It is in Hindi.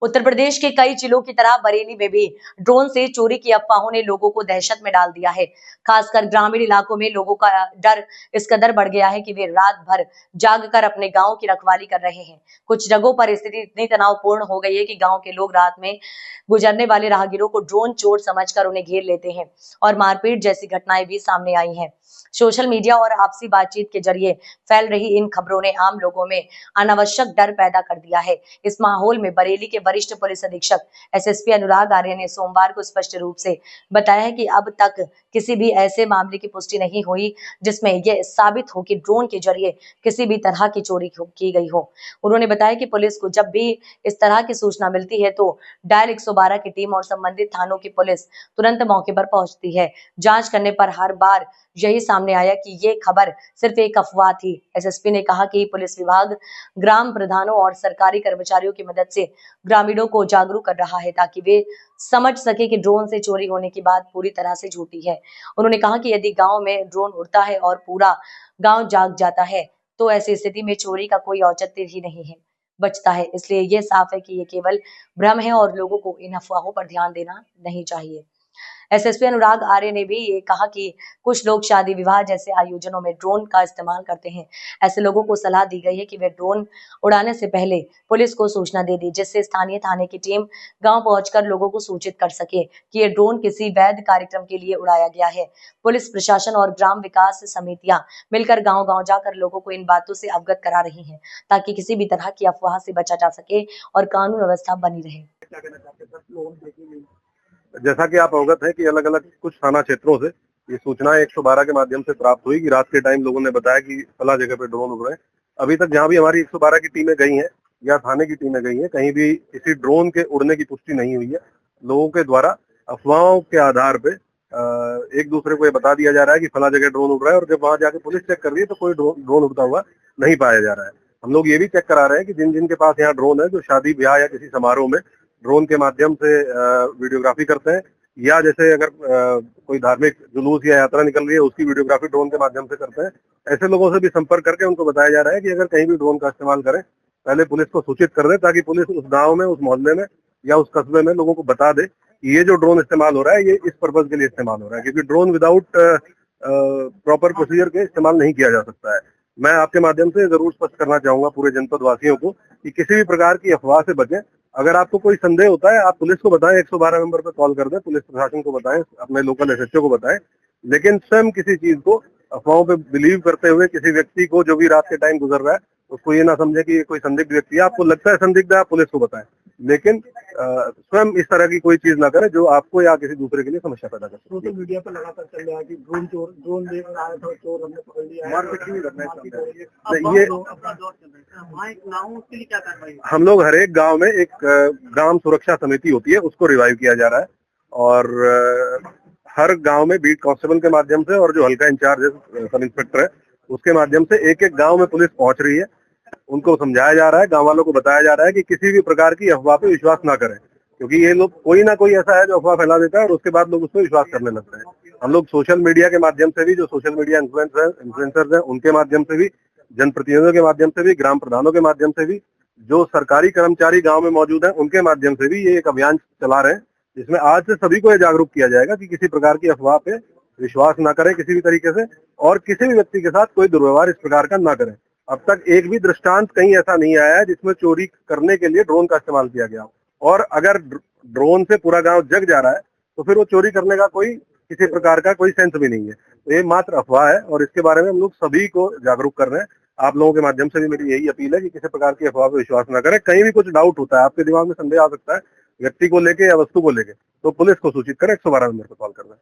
उत्तर प्रदेश के कई जिलों की तरह बरेली में भी ड्रोन से चोरी की अफवाहों ने लोगों को दहशत में डाल दिया है। खासकर ग्रामीण इलाकों में लोगों का डर इस कदर बढ़ गया है कि वे रात भर जाग कर अपने गांव की रखवाली कर रहे हैं। कुछ जगहों पर स्थिति इतनी तनावपूर्ण हो गई है कि गांव के लोग रात में गुजरने वाले राहगीरों को ड्रोन चोर समझकर उन्हें घेर लेते हैं और मारपीट जैसी घटनाएं भी सामने आई हैं। सोशल मीडिया और आपसी बातचीत के जरिए फैल रही इन खबरों ने आम लोगों में अनावश्यक डर पैदा कर दिया है। इस माहौल में बरेली के वरिष्ठ पुलिस अधीक्षक एसएसपी अनुराग आर्य ने सोमवार को स्पष्ट रूप से बताया है कि अब तक किसी भी ऐसे मामले की पुष्टि नहीं हुई जिसमें यह साबित हो कि ड्रोन के जरिए किसी भी तरह की चोरी की गई हो। उन्होंने बताया कि पुलिस को जब भी इस तरह की सूचना मिलती है तो डायल 112 की टीम और संबंधित थानों की पुलिस तुरंत मौके पर पहुंचती है। जांच करने पर हर बार यही सामने आया कि ये खबर सिर्फ एक अफवाह थी। एसएसपी ने कहा कि पुलिस विभाग ग्राम प्रधानों और सरकारी कर्मचारियों की मदद से ग्रामीणों को जागरूक कर रहा है ताकि वे समझ सके कि ड्रोन से चोरी होने की बात पूरी तरह से झूठी है। उन्होंने कहा कि यदि गांव में ड्रोन उड़ता है और पूरा गांव जाग जाता है तो ऐसी स्थिति में चोरी का कोई औचित्य ही नहीं है बचता है। इसलिए ये साफ है कि ये केवल भ्रम है और लोगों को इन अफवाहों पर ध्यान देना नहीं चाहिए। एसएसपी अनुराग आर्य ने भी ये कहा कि कुछ लोग शादी विवाह जैसे आयोजनों में ड्रोन का इस्तेमाल करते हैं। ऐसे लोगों को सलाह दी गई है कि वे ड्रोन उड़ाने से पहले पुलिस को सूचना दे दी जिससे स्थानीय थाने की टीम गांव पहुंचकर लोगों को सूचित कर सके कि ये ड्रोन किसी वैध कार्यक्रम के लिए उड़ाया गया है। पुलिस प्रशासन और ग्राम विकास समितियां मिलकर गांव-गांव जाकर लोगों को इन बातों से अवगत करा रही हैं ताकि किसी भी तरह की अफवाह से बचा जा सके और कानून व्यवस्था बनी रहे। जैसा कि आप अवगत हैं कि अलग अलग कुछ थाना क्षेत्रों से ये सूचना 112 के माध्यम से प्राप्त हुई कि रात के टाइम लोगों ने बताया कि फला जगह पे ड्रोन उड़ रहे हैं। अभी तक जहां भी हमारी 112 की टीमें गई हैं या थाने की टीमें गई हैं, कहीं भी किसी ड्रोन के उड़ने की पुष्टि नहीं हुई है। लोगों के द्वारा अफवाहों के आधार पे एक दूसरे को ये बता दिया जा रहा है कि फला जगह ड्रोन उड़ रहा है और जब वहां जाके पुलिस चेक कर रही है तो कोई ड्रोन उड़ता हुआ नहीं पाया जा रहा है। हम लोग ये भी चेक करा रहे हैं कि जिन जिन के पास यहाँ ड्रोन है, जो शादी ब्याह या किसी समारोह में ड्रोन के माध्यम से वीडियोग्राफी करते हैं या जैसे अगर कोई धार्मिक जुलूस या यात्रा निकल रही है उसकी वीडियोग्राफी ड्रोन के माध्यम से करते हैं, ऐसे लोगों से भी संपर्क करके उनको बताया जा रहा है कि अगर कहीं भी ड्रोन का इस्तेमाल करें पहले पुलिस को सूचित कर दे ताकि पुलिस उस गांव में, उस मोहल्ले में या उस कस्बे में लोगों को बता दे कि ये जो ड्रोन इस्तेमाल हो रहा है ये इस पर्पज के लिए इस्तेमाल हो रहा है, क्योंकि ड्रोन विदाउट प्रॉपर प्रोसीजर के इस्तेमाल नहीं किया जा सकता है। मैं आपके माध्यम से जरूर स्पष्ट करना चाहूंगा पूरे जनपद वासियों को कि किसी भी प्रकार की अफवाह से बचें। अगर आपको कोई संदेह होता है आप पुलिस को बताएं, 112 नंबर पर कॉल कर दें, पुलिस प्रशासन को बताएं, अपने लोकल एसएचओ को बताएं, लेकिन स्वयं किसी चीज को अफवाहों पे बिलीव करते हुए किसी व्यक्ति को जो भी रात के टाइम गुजर रहा है उसको ये ना समझे कि ये कोई संदिग्ध व्यक्ति है। आपको लगता है संदिग्ध है, आप पुलिस को बताएं, लेकिन स्वयं इस तरह की कोई चीज ना करें जो आपको या किसी दूसरे के लिए समस्या पैदा कर। सोशल मीडिया पर लगातार चल रहा है कि ड्रोन देख रहा है तो चोर हमने पकड़ लिया है। हम लोग हर एक गांव में एक ग्राम सुरक्षा समिति होती है, उसको रिवाइव किया जा रहा है और हर गांव में बीट कांस्टेबल के माध्यम से और जो हल्का इंचार्ज है सब इंस्पेक्टर है उसके माध्यम से एक एक गांव में पुलिस पहुंच रही है। उनको समझाया जा रहा है, गांव वालों को बताया जा रहा है कि किसी भी प्रकार की अफवाह पे विश्वास ना करें, क्योंकि ये लोग कोई ना कोई ऐसा है जो अफवाह फैला देता है और उसके बाद लोग उस पर विश्वास करने लगते हैं। हम लोग सोशल मीडिया के माध्यम से भी, जो सोशल मीडिया इन्फ्लुएंसर्स हैं उनके माध्यम से भी, जनप्रतिनिधियों के माध्यम से भी, ग्राम प्रधानों के माध्यम से भी, जो सरकारी कर्मचारी गाँव में मौजूद है उनके माध्यम से भी ये एक अभियान चला रहे हैं जिसमें आज से सभी को ये जागरूक किया जाएगा कि किसी प्रकार की अफवाह पे विश्वास ना करें किसी भी तरीके से और किसी भी व्यक्ति के साथ कोई दुर्व्यवहार इस प्रकार का ना करें। अब तक एक भी दृष्टांत कहीं ऐसा नहीं आया है जिसमें चोरी करने के लिए ड्रोन का इस्तेमाल किया गया हो, और अगर ड्रोन से पूरा गांव जग जा रहा है तो फिर वो चोरी करने का कोई किसी प्रकार का कोई सेंस भी नहीं है। तो ये मात्र अफवाह है और इसके बारे में हम लोग सभी को जागरूक कर रहे हैं। आप लोगों के माध्यम से भी मेरी यही अपील है कि किसी प्रकार की अफवाह पर विश्वास ना करें। कहीं भी कुछ डाउट होता है, आपके दिमाग में संदेह आ सकता है व्यक्ति को लेके या वस्तु को लेके, तो पुलिस को सूचित करें, 112 नंबर पर कॉल करना है।